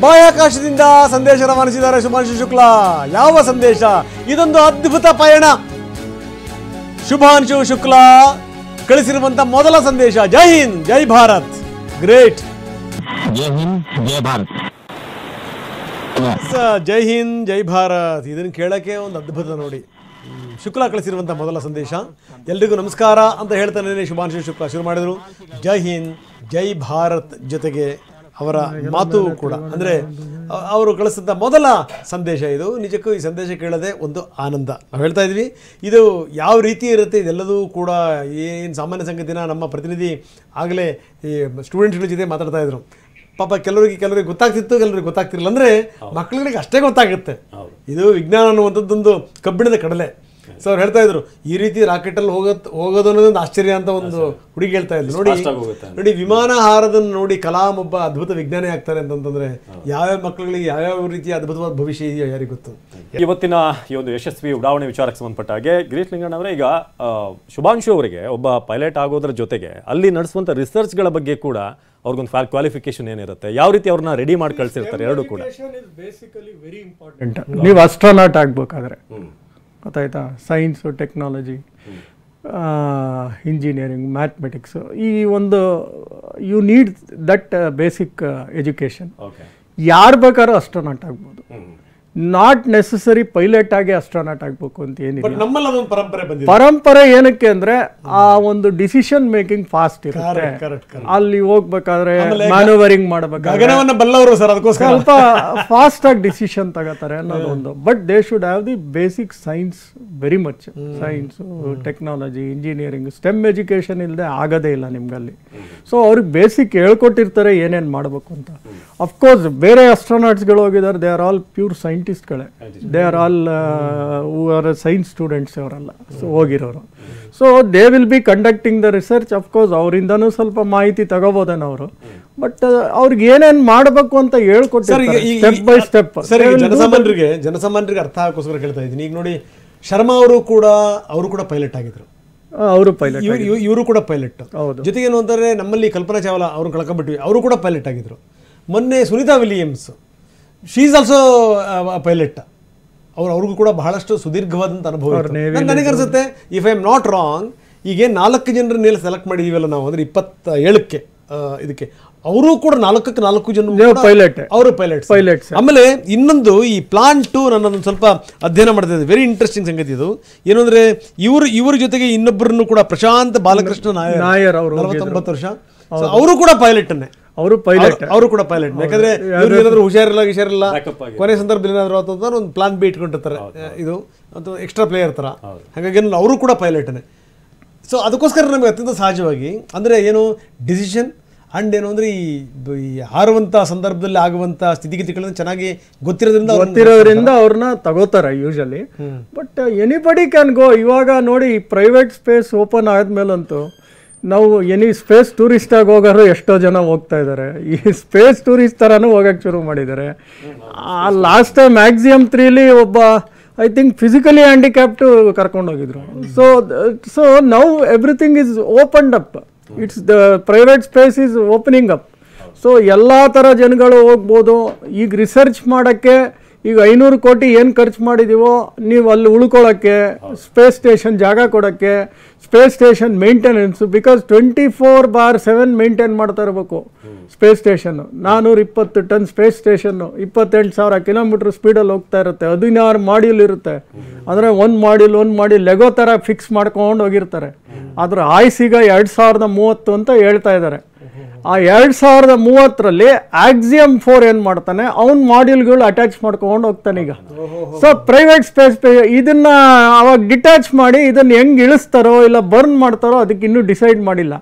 ಬಾಹ್ಯಾಕಾಶದಿಂದ ಸಂದೇಶ ರವಾನಿಸಿದ್ದಾರೆ ಶುಭಾಂಶು ಶುಕ್ಲಾ. ಯಾವ ಸಂದೇಶ? ಇದೊಂದು ಅದ್ಭುತ ಪಯಣ. ಶುಭಾಂಶು ಶುಕ್ಲಾ ಕಳಿಸಿರುವಂತ ಮೊದಲ ಸಂದೇಶ. ಜೈ ಹಿಂದ್ ಜೈ ಭಾರತ್. ಗ್ರೇಟ್. ಜೈ ಹಿಂದ್ ಜೈ ಭಾರತ್. ಜೈ ಹಿಂದ್ ಜೈ ಭಾರತ್. ಇದನ್ನು ಕೇಳಕ್ಕೆ ಒಂದು ಅದ್ಭುತ ನೋಡಿ. ಶುಕ್ಲಾ ಕಳಿಸಿರುವಂಥ ಮೊದಲ ಸಂದೇಶ. ಎಲ್ರಿಗೂ ನಮಸ್ಕಾರ ಅಂತ ಹೇಳ್ತಾನೆ ಶುಭಾಂಶು ಶುಕ್ಲಾ ಶುರು ಮಾಡಿದರು. ಜೈ ಹಿಂದ್ ಜೈ ಭಾರತ್ ಜೊತೆಗೆ ಅವರ ಮಾತು ಕೂಡ, ಅಂದರೆ ಅವರು ಕಳಿಸಿದಂಥ ಮೊದಲ ಸಂದೇಶ ಇದು. ನಿಜಕ್ಕೂ ಈ ಸಂದೇಶ ಕೇಳೋದೇ ಒಂದು ಆನಂದ. ನಾವು ಹೇಳ್ತಾ ಇದ್ವಿ ಇದು ಯಾವ ರೀತಿ ಇರುತ್ತೆ ಇದೆಲ್ಲದೂ ಕೂಡ ಏನು ಸಾಮಾನ್ಯ ಸಂಗತಿನ ನಮ್ಮ ಪ್ರತಿನಿಧಿ ಆಗಲೇ ಈ ಸ್ಟೂಡೆಂಟ್ಗಳ ಜೊತೆ ಮಾತಾಡ್ತಾ ಇದ್ರು. ಪಾಪ ಕೆಲವರಿಗೆ ಗೊತ್ತಾಗ್ತಿತ್ತು, ಕೆಲವರಿಗೆ ಗೊತ್ತಾಗ್ತಿರಲಿಲ್ಲ. ಅಂದರೆ ಮಕ್ಕಳಿಗೆ ಅಷ್ಟೇ ಗೊತ್ತಾಗುತ್ತೆ. ಇದು ವಿಜ್ಞಾನ ಅನ್ನುವಂಥದ್ದೊಂದು ಕಬ್ಬಿಣದ ಕಡಲೆ. ಸೊ ಅವ್ರು ಹೇಳ್ತಾ ಇದ್ರು ಈ ರೀತಿ ರಾಕೆಟಲ್ಲಿ ಹೋಗೋದು ಅನ್ನೋದೊಂದು ಆಶ್ಚರ್ಯ ಅಂತ ಒಂದು ಹುಡುಗಿ ಹೇಳ್ತಾ ಇದ್ರು. ನೋಡಿ ವಿಮಾನ ಹಾರದನ್ನು ನೋಡಿ ಕಲಾಂ ಒಬ್ಬ ಅದ್ಭುತ ವಿಜ್ಞಾನಿ ಆಗ್ತಾರೆ ಅಂತಂದ್ರೆ ಯಾವ್ಯಾವ ಮಕ್ಕಳಿಗೆ ಯಾವ್ಯಾವ ರೀತಿಯ ಅದ್ಭುತವಾದ ಭವಿಷ್ಯ ಇದೆಯೋ ಯಾರಿಗೆ ಗೊತ್ತು. ಇವತ್ತಿನ ಈ ಒಂದು ಯಶಸ್ವಿ ಉಡಾವಣೆ ವಿಚಾರಕ್ಕೆ ಸಂಬಂಧಪಟ್ಟ ಹಾಗೆ ಗಿರೀಶ್ ಲಿಂಗಣ್ಣವರೇ, ಈಗ ಶುಭಾಂಶು ಅವರಿಗೆ ಒಬ್ಬ ಪೈಲಟ್ ಆಗೋದ್ರ ಜೊತೆಗೆ ಅಲ್ಲಿ ನಡೆಸುವಂಥ ರಿಸರ್ಚ್ಗಳ ಬಗ್ಗೆ ಕೂಡ ಅವ್ರಿಗೊಂದು ಕ್ವಾಲಿಫಿಕೇಶನ್ ಏನಿರುತ್ತೆ, ಯಾವ ರೀತಿ ಅವ್ರನ್ನ ರೆಡಿ ಮಾಡಿ ಕಳಿಸಿರ್ತಾರೆ, ಎರಡು ಕೂಡ ವೆರಿ ಇಂಪಾರ್ಟೆಂಟ್. ನೀವು ಅಸ್ಟ್ರೋನಾಟ್ ಆಗ್ಬೇಕಾದ್ರೆ ಗೊತ್ತಾಯ್ತಾ, ಸೈನ್ಸು, ಟೆಕ್ನಾಲಜಿ, ಇಂಜಿನಿಯರಿಂಗ್, ಮ್ಯಾಥಮೆಟಿಕ್ಸು, ಈ ಒಂದು you need that basic education. ಯಾರು ಬೇಕಾದ್ರೂ ಅಸ್ಟ್ರೋನಾಟ್ ಆಗ್ಬೋದು. ನಾಟ್ ನೆಸಸರಿ ಪೈಲಟ್ ಆಗಿ ಅಸ್ಟ್ರೋನಾಟ್ ಆಗ್ಬೇಕು ಅಂತ ಏನಿದೆ. ಪರಂಪರೆ ಏನಕ್ಕೆ ಅಂದ್ರೆ ಆ ಒಂದು ಡಿಸಿಷನ್ ಮೇಕಿಂಗ್ ಫಾಸ್ಟ್ ಇರುತ್ತೆ. ಅಲ್ಲಿ ಹೋಗ್ಬೇಕಾದ್ರೆ ಮ್ಯಾನುವರಿಂಗ್ ಮಾಡಬೇಕಾದ್ರೆ ಸ್ವಲ್ಪ ಫಾಸ್ಟ್ ಆಗಿ ಡಿಸಿಷನ್ ತಗೋತಾರೆ ಅನ್ನೋದು ಒಂದು. But they should have the basic science very much. Science, technology, engineering, stem education ಇಲ್ಲದೆ ಆಗೋದೇ ಇಲ್ಲ ನಿಮ್ಗಲ್ಲಿ. ಸೊ ಅವ್ರಿಗೆ ಬೇಸಿಕ್ ಹೇಳ್ಕೊಟ್ಟಿರ್ತಾರೆ ಏನೇನು ಮಾಡಬೇಕು ಅಂತ. ಅಫ್ಕೋರ್ಸ್ ಬೇರೆ ಅಸ್ಟ್ರೋನಾಟ್ಸ್ಗಳು ಹೋಗಿದ್ದಾರೆ, ದೇ ಆರ್ ಆಲ್ ಪ್ಯೂರ್ ಸೈಂಟಿಸ್ಟ್ಗಳೇ. They are all science students ಅವರೆಲ್ಲ ಹೋಗಿರೋರು. So they will be conducting the research. Of course ಅವರಿಂದನೂ ಸ್ವಲ್ಪ ಮಾಹಿತಿ ತಗೋಬೋದೇನೋ ಅವರು. ಬಟ್ ಅವ್ರಿಗೆ ಏನೇನು ಮಾಡಬೇಕು ಅಂತ ಹೇಳ್ಕೊಟ್ಟಿರ್ತಾರೆ ಸ್ಟೆಪ್ ಬೈ ಸ್ಟೆಪ್. ಜನಸಾಮಾನ್ಯರಿಗೆ ಅರ್ಥ ಆಗೋಸ್ಕರ ಕೇಳ್ತಾ ಇದ್ದೀನಿ. ಈಗ ನೋಡಿ, ಶರ್ಮಾ ಅವರು ಕೂಡ ಪೈಲಟ್ ಆಗಿದ್ರು. ಅವರು ಪೈಲಟ್, ಇವರು ಕೂಡ ಪೈಲಟ್. ಜೊತೆಗೆ ಏನು ಅಂತಾರೆ, ನಮ್ಮಲ್ಲಿ ಕಲ್ಪನಾ ಚಾವ್ಲಾ ಅವ್ರನ್ನ ಕಳ್ಕೊಂಡ್ಬಿಟ್ವಿ, ಅವರು ಕೂಡ ಪೈಲಟ್ ಆಗಿದ್ರು. ಮೊನ್ನೆ Sunita Williams, she is also pilot. ಅವ್ರಿಗೂ ಕೂಡ ಬಹಳಷ್ಟು ಸುದೀರ್ಘವಾದಂಥ ಅನುಭವ. ನನಗನ್ಸುತ್ತೆ, if I am not wrong, ಈಗ 4 ಜನರನ್ನೆಲ್ಲ ಸೆಲೆಕ್ಟ್ ಮಾಡಿದೀವಲ್ಲ ನಾವು, ಅಂದರೆ 27ಕ್ಕೆ ಇದಕ್ಕೆ, ಅವರು ಕೂಡ 4 ಜನ ಪೈಲಟ್, ಅವರು ಪೈಲಟ್ಸ್. ಆಮೇಲೆ ಇನ್ನೊಂದು ಈ ಪ್ಲಾನ್ 2 ನನ್ನದೊಂದು ಸ್ವಲ್ಪ ಅಧ್ಯಯನ ಮಾಡ್ತಾ ಇದ್ದೆ. ವೆರಿ ಇಂಟ್ರೆಸ್ಟಿಂಗ್ ಸಂಗತಿ ಇದು. ಏನು ಅಂದರೆ ಇವ್ರ ಜೊತೆಗೆ ಇನ್ನೊಬ್ಬರನ್ನು ಕೂಡ, ಪ್ರಶಾಂತ್ ಬಾಲಕೃಷ್ಣ ನಾಯರ್ ಅವರು 49 ವರ್ಷ, ಅವರು ಕೂಡ ಪೈಲಟ್ನೇ. ಅವರು ಕೂಡ ಪೈಲಟ್. ಯಾಕಂದ್ರೆ ಇವ್ರು ಏನಾದ್ರು ಹುಷಾರಿಲ್ಲ ಕೊನೆ ಸಂದರ್ಭದಲ್ಲಿ ಏನಾದ್ರು ಅಂತ ಒಂದು ಪ್ಲಾನ್ ಬಿ ಇಟ್ಕೊಂಡಿರ್ತಾರೆ. ಇದು ಅಥವಾ ಎಕ್ಸ್ಟ್ರಾ ಪ್ಲೇಯರ್ ತರ. ಹಾಗಾಗಿ ಅವರು ಕೂಡ ಪೈಲಟ್ನೇ. ಸೊ ಅದಕ್ಕೋಸ್ಕರ ನಮಗೆ ಅತ್ಯಂತ ಸಹಜವಾಗಿ ಅಂದರೆ ಏನು ಡಿಸಿಷನ್ ಅಂಡ್ ಏನು ಅಂದರೆ ಈ ಹಾರುವಂಥ ಸಂದರ್ಭದಲ್ಲಿ ಆಗುವಂಥ ಸ್ಥಿತಿಗತಿಗಳನ್ನ ಚೆನ್ನಾಗಿ ಗೊತ್ತಿರೋದ್ರಿಂದ ಅವ್ರನ್ನ ತಗೋತಾರೆ usually. But anybody can go. ಇವಾಗ ನೋಡಿ, ಪ್ರೈವೇಟ್ ಸ್ಪೇಸ್ ಓಪನ್ ಆದ್ಮೇಲಂತೂ ನಾವು ಸ್ಪೇಸ್ ಟೂರಿಸ್ಟ್ ಆಗಿ ಹೋಗೋರು ಎಷ್ಟೋ ಜನ ಹೋಗ್ತಾ ಇದ್ದಾರೆ. ಈ ಸ್ಪೇಸ್ ಟೂರಿಸ್ಟ್ ಥರನೂ ಹೋಗಕ್ಕೆ ಶುರು ಮಾಡಿದ್ದಾರೆ. ಲಾಸ್ಟ್ ಟೈಮ್ ಮ್ಯಾಕ್ಸಿಮಮ್ 3ಲಿ ಒಬ್ಬ ಐ ಥಿಂಕ್ ಫಿಸಿಕಲಿ ಹ್ಯಾಂಡಿಕ್ಯಾಪ್ಟು ಕರ್ಕೊಂಡು ಹೋಗಿದ್ರು. So now everything is opened up. It's the private space is opening up. So ಎಲ್ಲ ಥರ ಜನಗಳು ಹೋಗ್ಬೋದು. ಈಗ ರಿಸರ್ಚ್ ಮಾಡೋಕ್ಕೆ ಈಗ 500 ಕೋಟಿ ಏನು ಖರ್ಚು ಮಾಡಿದ್ದೀವೋ, ನೀವು ಅಲ್ಲಿ ಉಳ್ಕೊಳ್ಳೋಕ್ಕೆ, ಸ್ಪೇಸ್ ಸ್ಟೇಷನ್ ಜಾಗ ಕೊಡೋಕ್ಕೆ, space station maintenance, because 24/7 maintain ಮಾಡ್ತಾ ಇರಬೇಕು space station. 420 ton space station, 28,000 kilometre ಸ್ಪೀಡಲ್ಲಿ ಹೋಗ್ತಾ ಇರುತ್ತೆ. 16 ಮಾಡ್ಯೂಲ್ ಇರುತ್ತೆ. ಅಂದರೆ ಒಂದು ಮಾಡ್ಯೂಲ್ ಲೆಗೋ ಥರ ಫಿಕ್ಸ್ ಮಾಡ್ಕೊಂಡು ಹೋಗಿರ್ತಾರೆ. ಅದರ ಆಯ್ಸೀಗ 2030 ಅಂತ ಹೇಳ್ತಾ ಇದ್ದಾರೆ. ಆ 2030ರಲ್ಲಿ ಆಕ್ಸಿಯಮ್ 4 ಏನು ಮಾಡ್ತಾನೆ, ಅವ್ನ ಮಾಡ್ಯೂಲ್ಗಳು ಅಟ್ಯಾಚ್ ಮಾಡ್ಕೊಂಡು ಹೋಗ್ತಾನೆ ಈಗ. ಸೊ ಪ್ರೈವೇಟ್ ಸ್ಪೇಸ್ ಇದನ್ನ ಅವಾಗ ಡಿಟ್ಯಾಚ್ ಮಾಡಿ ಇದನ್ನ ಹೆಂಗೆ ಇಳಿಸ್ತಾರೋ ಇಲ್ಲ ಬರ್ನ್ ಮಾಡ್ತಾರೋ ಅದಕ್ಕೆ ಇನ್ನೂ ಡಿಸೈಡ್ ಮಾಡಿಲ್ಲ.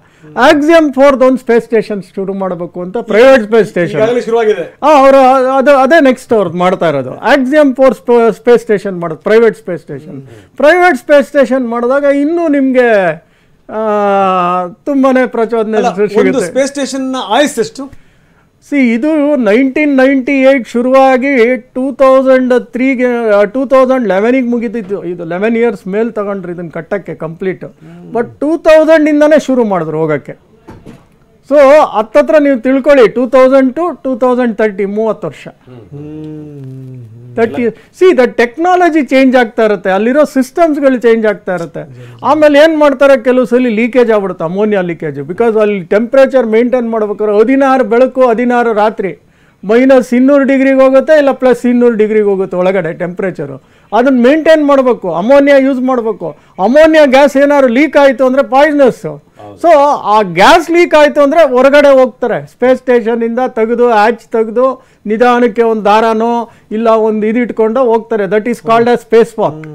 ಆಕ್ಸಿಯಮ್ 4 ಒಂದು ಸ್ಪೇಸ್ ಸ್ಟೇಷನ್ ಶುರು ಮಾಡಬೇಕು ಅಂತ, ಪ್ರೈವೇಟ್ ಸ್ಪೇಸ್ ಸ್ಟೇಷನ್ ಅವರು ಅದೇ ನೆಕ್ಸ್ಟ್ ಅವ್ರದ್ದು ಮಾಡ್ತಾ ಇರೋದು. ಆಕ್ಸಿಯಮ್ 4 ಸ್ಪೇಸ್ ಸ್ಟೇಷನ್ ಮಾಡೋದು, ಪ್ರೈವೇಟ್ ಸ್ಪೇಸ್ ಸ್ಟೇಷನ್ ಮಾಡಿದಾಗ ಇನ್ನೂ ನಿಮಗೆ ತುಂಬಾನೇ ಪ್ರಚೋದನೆ ಸಿಗುತ್ತೆ. ಸ್ಪೇಸ್ ಸ್ಟೇಷನ್ ಆಯ್ತು ಎಷ್ಟು? ಇದು 1998 ಶುರುವಾಗಿ 2003ಗೆ 2011ಗೆ ಮುಗಿತಿತ್ತು. ಇದು 11 ಇಯರ್ಸ್ ಮೇಲೆ ತಗೊಂಡ್ರು ಇದನ್ನು ಕಟ್ಟಕ್ಕೆ ಕಂಪ್ಲೀಟ್. ಬಟ್ 2000ಇಂದನೇ ಶುರು ಮಾಡಿದ್ರು ಹೋಗೋಕ್ಕೆ. ಸೊ ಹತ್ತತ್ರ ನೀವು ತಿಳ್ಕೊಳ್ಳಿ 2000 to 2030 30 ವರ್ಷ. ದ ಟೆಕ್ನಾಲಜಿ ಚೇಂಜ್ ಆಗ್ತಾ ಇರುತ್ತೆ, ಅಲ್ಲಿರೋ ಸಿಸ್ಟಮ್ಸ್ಗಳು ಚೇಂಜ್ ಆಗ್ತಾ ಇರುತ್ತೆ. ಆಮೇಲೆ ಏನು ಮಾಡ್ತಾರೆ, ಕೆಲವು ಸಲ ಲೀಕೇಜ್ ಆಗ್ಬಿಡುತ್ತೆ, ಅಮೋನಿಯಾ ಲೀಕೇಜ್. ಬಿಕಾಸ್ ಅಲ್ಲಿ ಟೆಂಪ್ರೇಚರ್ ಮೇಂಟೈನ್ ಮಾಡ್ಬೇಕಾದ್ರೆ 16 ಬೆಳಕು 16 ರಾತ್ರಿ -200 ಡಿಗ್ರಿಗೆ ಹೋಗುತ್ತೆ, ಇಲ್ಲ +200 ಡಿಗ್ರಿಗೆ ಹೋಗುತ್ತೆ ಒಳಗಡೆ ಟೆಂಪ್ರೇಚರು. ಅದನ್ನ ಮೇಂಟೈನ್ ಮಾಡಬೇಕು, ಅಮೋನಿಯಾ ಯೂಸ್ ಮಾಡಬೇಕು. ಅಮೋನಿಯಾ ಗ್ಯಾಸ್ ಏನಾದ್ರು ಲೀಕ್ ಆಯಿತು ಅಂದರೆ ಪಾಯ್ಸನಸ್ಸು. ಸೊ ಆ ಗ್ಯಾಸ್ ಲೀಕ್ ಆಯಿತು ಅಂದರೆ ಹೊರಗಡೆ ಹೋಗ್ತಾರೆ, ಸ್ಪೇಸ್ ಸ್ಟೇಷನಿಂದ ತೆಗೆದು ಹ್ಯಾಚ್ ತೆಗೆದು ನಿಧಾನಕ್ಕೆ ಒಂದು ದಾರನೋ ಇಲ್ಲ ಒಂದು ಇಟ್ಕೊಂಡು ಹೋಗ್ತಾರೆ. That is called a space walk.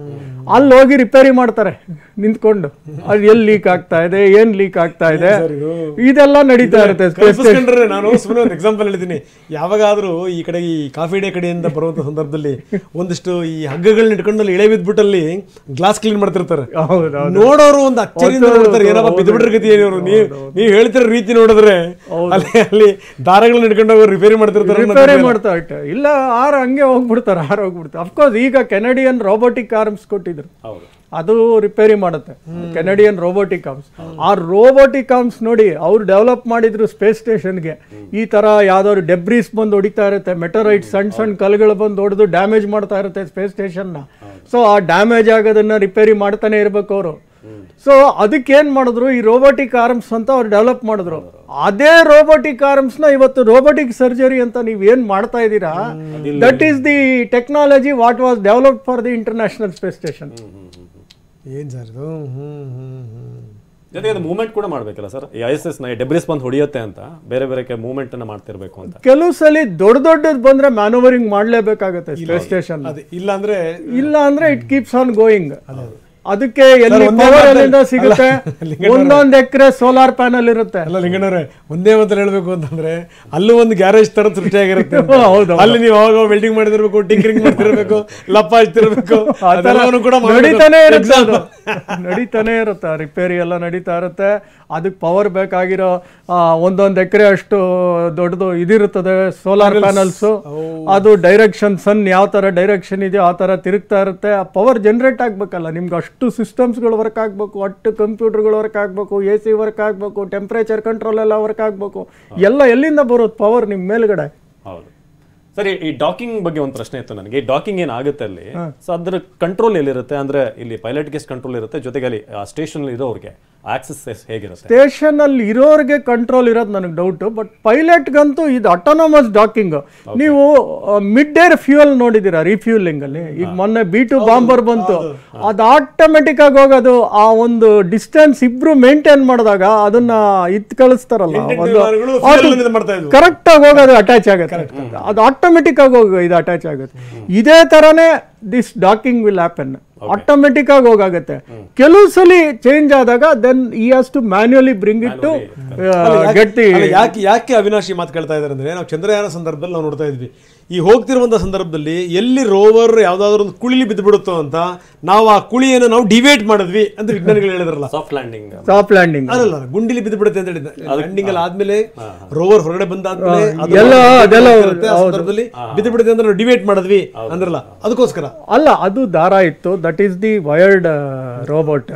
ಅಲ್ಲಿ ಹೋಗಿ ರಿಪೇರಿ ಮಾಡ್ತಾರೆ ನಿಂತ್ಕೊಂಡು, ಅದು ಎಲ್ಲಿ ಲೀಕ್ ಆಗ್ತಾ ಇದೆ, ಏನ್ ಲೀಕ್ ಆಗ್ತಾ ಇದೆ, ಇದೆಲ್ಲ ನಡೀತಾ ಇರುತ್ತೆ. ನಾನು ಸುಮ್ಮನೆ ಒಂದು ಎಕ್ಸಾಂಪಲ್ ಹೇಳಿದ್ದೀನಿ. ಯಾವಾಗಾದ್ರೂ ಈ ಕಡೆ ಈ ಕಾಫಿ ಡೇ ಕಡೆಯಿಂದ ಬರುವಂತ ಸಂದರ್ಭದಲ್ಲಿ ಒಂದಿಷ್ಟು ಈ ಹಗ್ಗಗಳನ್ನ ಇಟ್ಕೊಂಡು ಎಳೆ ಬಿದ್ಬಿಟ್ಟಲ್ಲಿ ಗ್ಲಾಸ್ ಕ್ಲೀನ್ ಮಾಡ್ತಿರ್ತಾರೆ. ನೋಡೋರು ಒಂದು ಅಚ್ಚರಿಯಿಂದ ನೋಡ್ತಾರೆ, ಏನಪ್ಪ ಬಿದ್ಬಿಟ್ರ ಗತಿ ಏನಿವರು, ನೀವು ಹೇಳ್ತಿರೋ ರೀತಿ ನೋಡಿದ್ರೆ ಅಲ್ಲಿ ದಾರಗಳನ್ನ ಇಟ್ಕೊಂಡು ಅವ್ರು ರಿಪೇರಿ ಮಾಡ್ತಿರ್ತಾರೆ. ರಿಪೇರಿ ಮಾಡ್ತಾ ಇಲ್ಲ ಹಂಗೆ ಹೋಗ್ಬಿಡ್ತಾರೆ, ಹೋಗ್ಬಿಡ್ತಾರೆ. ಅಫ್ಕೋರ್ಸ್ ಈಗ ಕೆನಡಿಯನ್ ರೋಬೋಟಿಕ್ ಆರ್ಮ್ಸ್ ಕೊಟ್ಟಿದ್ರು, ಅದು ರಿಪೇರಿ ಮಾಡುತ್ತೆ. Canadian robotic arms. ಆ ರೋಬೋಟಿಕ್ ಆರ್ಮ್ಸ್ ನೋಡಿ ಅವ್ರು ಡೆವಲಪ್ ಮಾಡಿದ್ರು ಸ್ಪೇಸ್ ಸ್ಟೇಷನ್ಗೆ. ಈ ತರ ಯಾವ್ದಾದ್ರು ಡೆಬ್ರೀಸ್ ಬಂದು ಹೊಡಿತಾ ಇರುತ್ತೆ, ಮೆಟರೈಟ್ ಸಣ್ಣ ಸಣ್ಣ ಕಲ್ಲುಗಳು ಬಂದು ಹೊಡೆದು ಡ್ಯಾಮೇಜ್ ಮಾಡ್ತಾ ಇರುತ್ತೆ ಸ್ಪೇಸ್ ಸ್ಟೇಷನ್ನ. ಸೊ ಆ ಡ್ಯಾಮೇಜ್ ಆಗೋದನ್ನ ರಿಪೇರಿ ಮಾಡ್ತಾನೆ ಇರ್ಬೇಕು ಅವರು. ಸೊ ಅದಕ್ಕೇನ್ ಮಾಡಿದ್ರು, ಈ ರೋಬೋಟಿಕ್ ಆರ್ಮ್ಸ್ ಅಂತ ಅವ್ರು ಡೆವಲಪ್ ಮಾಡಿದ್ರು. ಅದೇ ರೋಬೋಟಿಕ್ ಆರ್ಮ್ಸ್ ನ ಇವತ್ತು ರೋಬೋಟಿಕ್ ಸರ್ಜರಿ ಅಂತ ನೀವ್ ಏನ್ ಮಾಡ್ತಾ ಇದ್ದೀರಾ, that is the technology what was developed for the international space station. ಏನ್ ಸರ್ ಇದು? ಜೊತೆಗೆ ಮೂವ್ಮೆಂಟ್ ಕೂಡ ಮಾಡ್ಬೇಕಲ್ಲ ಸರ್, ಈ ISS ನ ಡೆಬ್ರಿಸ್ ಬಂದು ಹೊಡಿಯುತ್ತೆ ಅಂತ ಬೇರೆ ಬೇರೆ ಮೂವ್ಮೆಂಟ್ ಅನ್ನ ಮಾಡ್ತಿರ್ಬೇಕು ಅಂತ. ಕೆಲವು ಸಲ ದೊಡ್ಡದು ಬಂದ್ರೆ ಮ್ಯಾನುವರಿಂಗ್ ಮಾಡ್ಲೇಬೇಕಾಗತ್ತೆ ಸ್ಪೇಸ್ ಸ್ಟೇಷನ್. ಇಲ್ಲ ಅಂದ್ರೆ ಇಟ್ ಕೀಪ್ಸ್ ಆನ್ ಗೋಯಿಂಗ್. ಅದಕ್ಕೆ ಎಲ್ಲಿ ಪವರ್ ಎಲ್ಲಿಂದ ಸಿಗುತ್ತೆ, ಒಂದೊಂದು ಎಕರೆ ಸೋಲಾರ್ ಪ್ಯಾನಲ್ ಇರುತ್ತೆ. ಅಲ್ಲ ಲಿಂಗಣ್ಣವ್ರೆ, ಒಂದೇ ಮಾತಲ್ಲಿ ಹೇಳ್ಬೇಕು ಅಂತಂದ್ರೆ ಅಲ್ಲೂ ಒಂದು ಗ್ಯಾರೇಜ್ ತರ ಸೃಷ್ಟಿಯಾಗಿರುತ್ತೆ. ಅಲ್ಲಿ ನೀವು ಅವಾಗ ವೆಲ್ಡಿಂಗ್ ಮಾಡಿದಿರ್ಬೇಕು, ಟಿಂಕರಿಂಗ್ ಮಾಡ್ತಿರ್ಬೇಕು, ಲಪ್ಪ ಹಚ್ತಿರ್ಬೇಕು, ಕೂಡ ನಡೀತಾನೆ ಇರುತ್ತೆ. ರಿಪೇರಿ ಎಲ್ಲ ನಡೀತಾ ಇರುತ್ತೆ. ಅದಕ್ಕೆ ಪವರ್ ಬೇಕಾಗಿರೋ ಒಂದೊಂದು ಎಕರೆ ಅಷ್ಟು ದೊಡ್ಡದು ಇದಿರುತ್ತದೆ ಸೋಲಾರ್ ಪ್ಯಾನಲ್ಸ್. ಅದು ಡೈರೆಕ್ಷನ್, ಸನ್ ಯಾವ ತರ ಡೈರೆಕ್ಷನ್ ಇದೆಯೋ ಆ ತರ ತಿರುಗ್ತಾ ಇರುತ್ತೆ. ಆ ಪವರ್ ಜನರೇಟ್ ಆಗ್ಬೇಕಲ್ಲ, ನಿಮ್ಗೆ ಅಷ್ಟು ಸಿಸ್ಟಮ್ಸ್ಗಳು ವರ್ಕ್ ಆಗಬೇಕು, ಅಷ್ಟು ಕಂಪ್ಯೂಟರ್ಗಳು ವರ್ಕ್ ಆಗಬೇಕು, AC ವರ್ಕ್ ಆಗಬೇಕು, ಟೆಂಪ್ರೇಚರ್ ಕಂಟ್ರೋಲ್ ಎಲ್ಲ ವರ್ಕ್ ಆಗಬೇಕು. ಎಲ್ಲ ಎಲ್ಲಿಂದ ಬರೋದು ಪವರ್ ನಿಮ್ಮ ಮೇಲ್ಗಡೆ? ಹೌದು ಸರಿ. ಈ ಡಾಕಿಂಗ್ ಬಗ್ಗೆ ಒಂದು ಪ್ರಶ್ನೆ ಇತ್ತು ನನಗೆ. ಈ ಡಾಕಿಂಗ್ ಏನಾಗುತ್ತೆ ಅಲ್ಲಿ, ಸೊ ಅದ್ರ ಕಂಟ್ರೋಲ್ ಎಲ್ಲಿರುತ್ತೆ ಅಂದ್ರೆ ಇಲ್ಲಿ ಪೈಲಟ್ಗೆ ಕಂಟ್ರೋಲ್ ಇರುತ್ತೆ, ಜೊತೆಗೆ ಅಲ್ಲಿ ಸ್ಟೇಷನ್ ಇರೋರಿಗೆ ಆಕ್ಸೆಸ್ ಹೇಗಿರುತ್ತೆ? ಸ್ಟೇಷನ್ ಅಲ್ಲಿ ಇರೋರಿಗೆ ಕಂಟ್ರೋಲ್ ಇರೋದು ನನಗೆ ಡೌಟ್. ಬಟ್ ಪೈಲಟ್ಗಂತೂ ಇದು ಆಟೋನಮಸ್ ಡಾಕಿಂಗ್. ನೀವು ಮಿಡ್ ಏರ್ ಫ್ಯೂಯಲ್ ನೋಡಿದೀರಾ ರಿಫ್ಯೂಲಿಂಗ್ ಅಲ್ಲಿ? ಈಗ ಮೊನ್ನೆ B2 ಬಾಂಬರ್ ಬಂತು, ಅದು ಆಟೋಮೆಟಿಕ್ ಆಗಿ ಹೋಗೋದು. ಆ ಒಂದು ಡಿಸ್ಟೆನ್ಸ್ ಇಬ್ರು ಮೇಂಟೈನ್ ಮಾಡಿದಾಗ ಅದನ್ನ ಕಳಿಸ್ತಾರಲ್ಲ, ಕರೆಕ್ಟ್ ಆಗಿ ಹೋಗೋದು ಅಟ್ಯಾಚ್ ಆಗುತ್ತೆ. ಅದು ಆಟೋಮೆಟಿಕ್ ಆಗಿ ಇದು ಅಟ್ಯಾಚ್ ಆಗುತ್ತೆ. ಇದೇ ತರನೇ this docking will happen. Automatic ಆಗಿ ಹೋಗಾಗುತ್ತೆ. ಕೆಲವು ಸಲ ಚೇಂಜ್ ಆದಾಗ ದೆನ್ ಈ has to manually bring it to get the. ಯಾಕೆ ಅವಿನಾಶಿ ಮಾತು ಕೇಳ್ತಾ ಇದ್ದಾರೆ ಅಂದ್ರೆ, ನಾವು ಚಂದ್ರಯಾನ ಸಂದರ್ಭದಲ್ಲಿ ನಾವು ನೋಡ್ತಾ ಇದ್ವಿ, ಈ ಹೋಗ್ತಿರುವಂತಹ ಸಂದರ್ಭದಲ್ಲಿ ಎಲ್ಲಿ ರೋವರ್ ಯಾವ್ದಾದ್ರು ಒಂದು ಕುಳಿಲಿ ಬಿದ್ದು ಬಿಡುತ್ತೋ ಅಂತ ನಾವು ಆ ಕುಳಿಯನ್ನು ನಾವು ಡಿವೇಟ್ ಮಾಡಿದ್ವಿ ಅಂತ ವಿಜ್ಞಾನಿಗಳು ಹೇಳಿದ್ರಲ್ಲ. ಸಾಫ್ಟ್ ಲ್ಯಾಂಡಿಂಗ್ ಅಲ್ಲ, ಗುಂಡಿಲಿ ಬಿದ್ದು ಬಿಡುತ್ತೆ ಅಂತ ಹೇಳಿದ. ಲ್ಯಾಂಡಿಂಗ್ ಅಲ್ಲಿ ಆದ್ಮೇಲೆ ರೋವರ್ ಹೊರಗಡೆ ಬಂದಾದ್ಮೇಲೆ ಸಂದರ್ಭದಲ್ಲಿ ಬಿದ್ದು ಬಿಡುತ್ತೆ ಅಂತ ನಾವು ಡಿವೇಟ್ ಮಾಡಿದ್ವಿ ಅಂದ್ರಲ್ಲ, ಅದಕ್ಕೋಸ್ಕರ ಅಲ್ಲ, ಅದು ದಾರ ಇತ್ತು. That is the wired robot.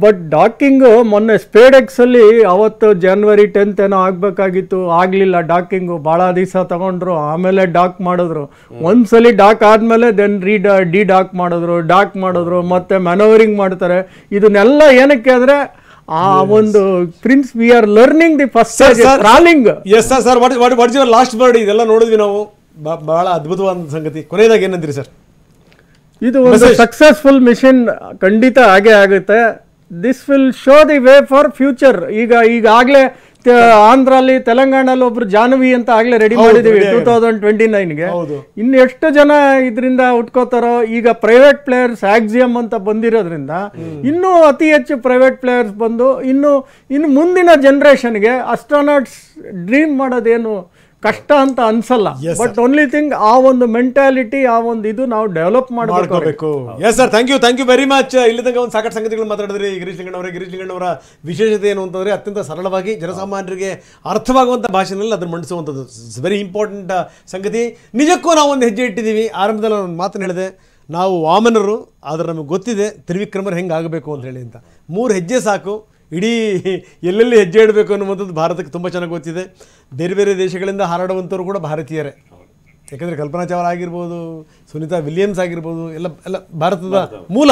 But docking ಮೊನ್ನೆ ಸ್ಪೇಡೆಕ್ಸ್ ಅಲ್ಲಿ ಅವತ್ತು January 10th ಏನೋ ಆಗ್ಬೇಕಾಗಿತ್ತು, ಆಗ್ಲಿಲ್ಲ. ಡಾಕಿಂಗ್ ಬಹಳ ದಿವಸ ತಗೊಂಡ್ರು, ಆಮೇಲೆ ಡಾಕ್ ಮಾಡಿದ್ರು. ಒಂದ್ಸಲಿ ಡಾಕ್ ಆದ್ಮೇಲೆ ದೆನ್ ಡಿ ಡಾಕ್ ಮಾಡಿದ್ರು, ಮತ್ತೆ ಮ್ಯಾನೋವರಿಂಗ್ ಮಾಡ್ತಾರೆ. ಇದನ್ನೆಲ್ಲ ಏನಕ್ಕೆ ಅಂದ್ರೆ ಆ ಒಂದು prince we are learning the first trawling. Yes sir, what your last word? ಇದೆಲ್ಲ ನೋಡಿದ್ವಿ ನಾವು, ಬಹಳ ಅದ್ಭುತವಾದ ಸಂಗತಿ. ಕೊನೆಯದಾಗಿ ಏನಂತೀರಿ ಸರ್? ಇದು ಒಂದು ಸಕ್ಸಸ್ಫುಲ್ ಮಿಷನ್ ಖಂಡಿತ ಹಾಗೆ ಆಗುತ್ತೆ. This will show the way for future. ಈಗಾಗಲೇ ಆಂಧ್ರಲ್ಲಿ, ತೆಲಂಗಾಣಲ್ಲಿ ಒಬ್ರು ಜಾಹ್ನವಿ ಅಂತ ಆಗ್ಲೇ ರೆಡಿ ಮಾಡಿದೀವಿ 2029ಗೆ. ಇನ್ನು ಎಷ್ಟು ಜನ ಇದರಿಂದ ಉಟ್ಕೋತಾರೋ. ಈಗ ಪ್ರೈವೇಟ್ ಪ್ಲೇಯರ್ಸ್ ಆಕ್ಸಿಯಮ್ ಅಂತ ಬಂದಿರೋದ್ರಿಂದ ಇನ್ನೂ ಅತಿ ಹೆಚ್ಚು ಪ್ರೈವೇಟ್ ಪ್ಲೇಯರ್ಸ್ ಬಂದು ಇನ್ನು ಮುಂದಿನ ಜನರೇಷನ್ಗೆ ಅಸ್ಟ್ರೋನಾಟ್ಸ್ ಡ್ರೀಮ್ ಮಾಡೋದೇನು ಕಷ್ಟ ಅಂತ ಅನ್ಸಲ್ಲ. ಬಟ್ ಓನ್ಲಿ ಥಿಂಗ್ ಆ ಒಂದು ಮೆಂಟಾಲಿಟಿ, ಆ ಒಂದು ಇದು ನಾವು ಡೆವಲಪ್ ಮಾಡ್ಕೋಬೇಕು. Yes sir, thank you very much. ಇಲ್ಲಿ ತನಕ ಒಂದು ಸಾಕಷ್ಟು ಸಂಗತಿಗಳು ಮಾತಾಡಿದ್ರಿ ಗಿರೀಶ್ ಲಿಂಗಣ್ಣವರ ವಿಶೇಷತೆ ಏನು ಅಂತಂದ್ರೆ ಅತ್ಯಂತ ಸರಳವಾಗಿ ಜನಸಾಮಾನ್ಯರಿಗೆ ಅರ್ಥವಾಗುವಂಥ ಭಾಷೆನಲ್ಲಿ ಅದನ್ನು ಮಂಡಿಸುವಂಥದ್ದು ಇಟ್ಸ್ ವೆರಿ ಇಂಪಾರ್ಟೆಂಟ್ ಸಂಗತಿ. ನಿಜಕ್ಕೂ ನಾವು ಒಂದು ಹೆಜ್ಜೆ ಇಟ್ಟಿದ್ದೀವಿ. ಆರಂಭದಲ್ಲಿ ನಾನು ಮಾತನ್ನು ಹೇಳಿದೆ, ನಾವು ವಾಮನರು, ಆದರೆ ನಮಗೆ ಗೊತ್ತಿದೆ ತ್ರಿವಿಕ್ರಮರು ಹೆಂಗೆ ಆಗಬೇಕು ಅಂತ ಹೇಳಿ ಅಂತ. 3 ಹೆಜ್ಜೆ ಸಾಕು, ಇಡೀ ಎಲ್ಲೆಲ್ಲಿ ಹೆಜ್ಜೆ ಇಡಬೇಕು ಅನ್ನುವಂಥದ್ದು ಭಾರತಕ್ಕೆ ತುಂಬ ಚೆನ್ನಾಗಿ ಗೊತ್ತಿದೆ. ಬೇರೆ ಬೇರೆ ದೇಶಗಳಿಂದ ಹಾರಾಡುವಂಥವ್ರು ಕೂಡ ಭಾರತೀಯರೇ. ಯಾಕಂದರೆ ಕಲ್ಪನಾ ಚಾವ್ಲಾ ಆಗಿರ್ಬೋದು, ಸುನೀತಾ ವಿಲಿಯಮ್ಸ್ ಆಗಿರ್ಬೋದು, ಎಲ್ಲ ಭಾರತದ ಮೂಲ.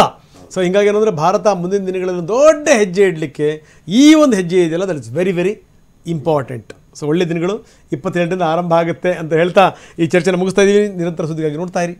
ಸೊ ಹಿಂಗಾಗಿ ಏನಂದರೆ ಭಾರತ ಮುಂದಿನ ದಿನಗಳಲ್ಲಿ ದೊಡ್ಡ ಹೆಜ್ಜೆ ಇಡಲಿಕ್ಕೆ ಈ ಒಂದು ಹೆಜ್ಜೆ ಇದೆಯಲ್ಲ, that is very very important. So ಒಳ್ಳೆ ದಿನಗಳು 27ರಿಂದ ಆರಂಭ ಆಗುತ್ತೆ ಅಂತ ಹೇಳ್ತಾ ಈ ಚರ್ಚೆನ ಮುಗಿಸ್ತಾ ಇದ್ದೀವಿ. ನಿರಂತರ ಸುದ್ದಿಗಾಗಿ ನೋಡ್ತಾ ಇರಿ.